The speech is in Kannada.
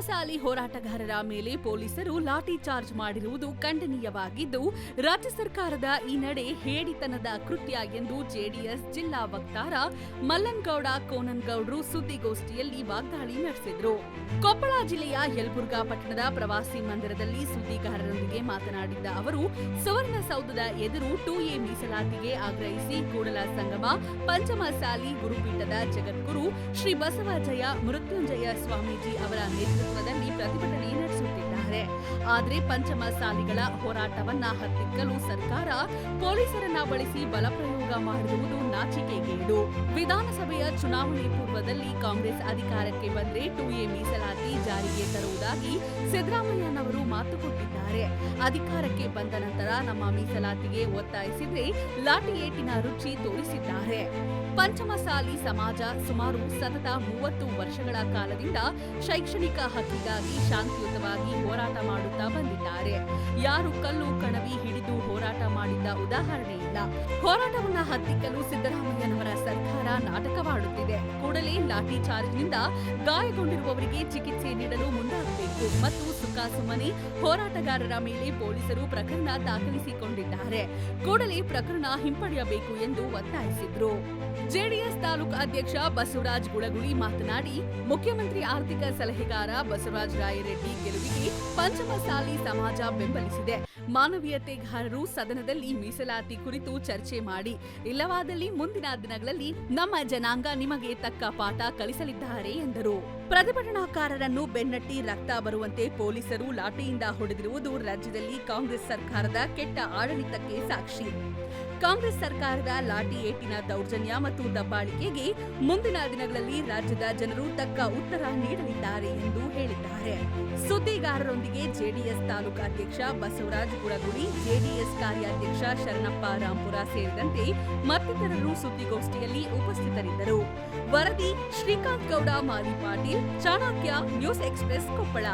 ಪಂಚಮಸಾಲಿ ಹೋರಾಟಗಾರರ ಮೇಲೆ ಪೊಲೀಸರು ಲಾಠಿ ಚಾರ್ಜ್ ಮಾಡಿರುವುದು ಖಂಡನೀಯವಾಗಿದ್ದು, ರಾಜ್ಯ ಸರ್ಕಾರದ ಈ ನಡೆ ಹೇಡಿತನದ ಕೃತ್ಯ ಎಂದು ಜೆಡಿಎಸ್ ಜಿಲ್ಲಾ ವಕ್ತಾರ ಮಲ್ಲನಗೌಡ ಕೋನನಗೌಡರು ಸುದ್ದಿಗೋಷ್ಠಿಯಲ್ಲಿ ವಾಗ್ದಾಳಿ ನಡೆಸಿದರು. ಕೊಪ್ಪಳ ಜಿಲ್ಲೆಯ ಯಲಬುರ್ಗಾ ಪಟ್ಟಣದ ಪ್ರವಾಸಿ ಮಂದಿರದಲ್ಲಿ ಸುದ್ದಿಗಾರರೊಂದಿಗೆ ಮಾತನಾಡಿದ ಅವರು, ಸುವರ್ಣಸೌಧದ ಎದುರು 2A ಮೀಸಲಾತಿಗೆ ಆಗ್ರಹಿಸಿ ಕೂಡಲ ಸಂಗಮ ಪಂಚಮಸಾಲಿ ಗುರುಪೀಠದ ಜಗದ್ಗುರು ಶ್ರೀ ಬಸವಜಯ ಮೃತ್ಯುಂಜಯ ಸ್ವಾಮೀಜಿ ಅವರ ನೇತೃತ್ವದಲ್ಲಿ ಪ್ರತಿಭಟನೆ ನಡೆಸುತ್ತಿದ್ದಾರೆ. ಆದರೆ ಪಂಚಮಸಾಲಿಗಳ ಹೋರಾಟವನ್ನ ಹತ್ತಿಕ್ಕಲು ಸರ್ಕಾರ ಪೊಲೀಸರನ್ನ ಬಳಸಿ ಬಲಪ್ರಯೋಗ ಮಾಡಿರುವುದು ನಾಚಿಕೆಗೇಡು. ವಿಧಾನಸಭೆಯ ಚುನಾವಣೆ ಪೂರ್ವದಲ್ಲಿ ಕಾಂಗ್ರೆಸ್ ಅಧಿಕಾರಕ್ಕೆ ಬಂದರೆ 2A ಮೀಸಲಾತಿ ಜಾರಿಗೆ ತರುವುದಾಗಿ ಸಿದ್ದರಾಮಯ್ಯನವರು ಮಾತು ಕೊಟ್ಟಿದ್ದಾರೆ. ಅಧಿಕಾರಕ್ಕೆ ಬಂದ ನಂತರ ನಮ್ಮ ಮೀಸಲಾತಿಗೆ ಒತ್ತಾಯಿಸಿದ್ರೆ ಲಾಠಿ ಏಟಿನ ರುಚಿ ತೋರಿಸಿದ್ದಾರೆ. ಪಂಚಮಸಾಲಿ ಸಮಾಜ ಸುಮಾರು ಸತತ 30 ವರ್ಷಗಳ ಕಾಲದಿಂದ ಶೈಕ್ಷಣಿಕ ಹಕ್ಕಿಗಾಗಿ ಶಾಂತಿಯುತವಾಗಿ ಹೋರಾಟ ಮಾಡುತ್ತಾ ಬಂದಿದ್ದಾರೆ. ಯಾರು ಕಲ್ಲು ಕಣವಿ ಹಿಡಿದು ಹೋರಾಟ ಮಾಡಿದ್ದ ಉದಾಹರಣೆ ಇಲ್ಲ. ಹೋರಾಟವನ್ನ ಹತ್ತಿಕ್ಕಲು ಸಿದ್ದರಾಮಯ್ಯನವರ ಸರ್ಕಾರ ನಾಟಕವಾಡುತ್ತಿದೆ. ಕೂಡಲೇ ಲಾಠಿ ಚಾರ್ಜ್ನಿಂದ ಗಾಯಗೊಂಡಿರುವವರಿಗೆ ಚಿಕಿತ್ಸೆ ನೀಡಲು ಮುಂದಾಗಬೇಕು ಮತ್ತು ಸುಮ್ಮನೆ ಹೋರಾಟಗಾರರ ಮೇಲೆ ಪೊಲೀಸರು ಪ್ರಕರಣ ದಾಖಲಿಸಿಕೊಂಡಿದ್ದಾರೆ. ಕೂಡಲೇ ಪ್ರಕರಣ ಹಿಂಪಡೆಯಬೇಕು ಎಂದು ಒತ್ತಾಯಿಸಿದ್ರು. ಜೆಡಿಎಸ್ ತಾಲೂಕು ಅಧ್ಯಕ್ಷ ಬಸವರಾಜ ಗುಳಗುಳಿ ಮಾತನಾಡಿ, ಮುಖ್ಯಮಂತ್ರಿ ಆರ್ಥಿಕ ಸಲಹೆಗಾರ ಬಸವರಾಜ ರಾಯರೆಡ್ಡಿ ಗೆಲುವಿಗೆ ಪಂಚಮಸಾಲಿ ಸಮಾಜ ಬೆಂಬಲಿಸಿದೆ. ಮಾನವೀಯತೆಗಾರರು ಸದನದಲ್ಲಿ ಮೀಸಲಾತಿ ಕುರಿತು ಚರ್ಚೆ ಮಾಡಿ, ಇಲ್ಲವಾದಲ್ಲಿ ಮುಂದಿನ ದಿನಗಳಲ್ಲಿ ನಮ್ಮ ಜನಾಂಗ ನಿಮಗೆ ತಕ್ಕ ಪಾಠ ಕಲಿಸಲಿದ್ದಾರೆ ಎಂದರು. ಪ್ರತಿಭಟನಾಕಾರರನ್ನು ಬೆನ್ನಟ್ಟಿ ರಕ್ತ ಬರುವಂತೆ ಪೊಲೀಸರು ಲಾಠಿಯಿಂದ ಹೊಡೆದಿರುವುದು ರಾಜ್ಯದಲ್ಲಿ ಕಾಂಗ್ರೆಸ್ ಸರ್ಕಾರದ ಕೆಟ್ಟ ಆಡಳಿತಕ್ಕೆ ಸಾಕ್ಷಿ. ಕಾಂಗ್ರೆಸ್ ಸರ್ಕಾರದ ಲಾಠಿ ಏಟಿನ ದೌರ್ಜನ್ಯ ಮತ್ತು ದಬ್ಬಾಳಿಕೆಗೆ ಮುಂದಿನ ದಿನಗಳಲ್ಲಿ ರಾಜ್ಯದ ಜನರು ತಕ್ಕ ಉತ್ತರ ನೀಡಲಿದ್ದಾರೆ ಎಂದು ಹೇಳಿದ್ದಾರೆ. ಸುದ್ದಿಗಾರರೊಂದಿಗೆ ಜೆಡಿಎಸ್ ತಾಲೂಕು ಅಧ್ಯಕ್ಷ ಬಸವರಾಜ ಗುಳಗುಳಿ, ಜೆಡಿಎಸ್ ಕಾರ್ಯಾಧ್ಯಕ್ಷ ಶರಣಪ್ಪ ರಾಂಪುರ ಸೇರಿದಂತೆ ಮತ್ತಿತರರು ಸುದ್ದಿಗೋಷ್ಠಿಯಲ್ಲಿ ಉಪಸ್ಥಿತರಿದ್ದರು. ವರದಿ ಶ್ರೀಕಾಂತ್ ಗೌಡ ಮಾಲಿ ಪಾಟೀಲ್, ಚಾಣಕ್ಯ ನ್ಯೂಸ್ ಎಕ್ಸ್‌ಪ್ರೆಸ್ ಕೊಪ್ಪಳ.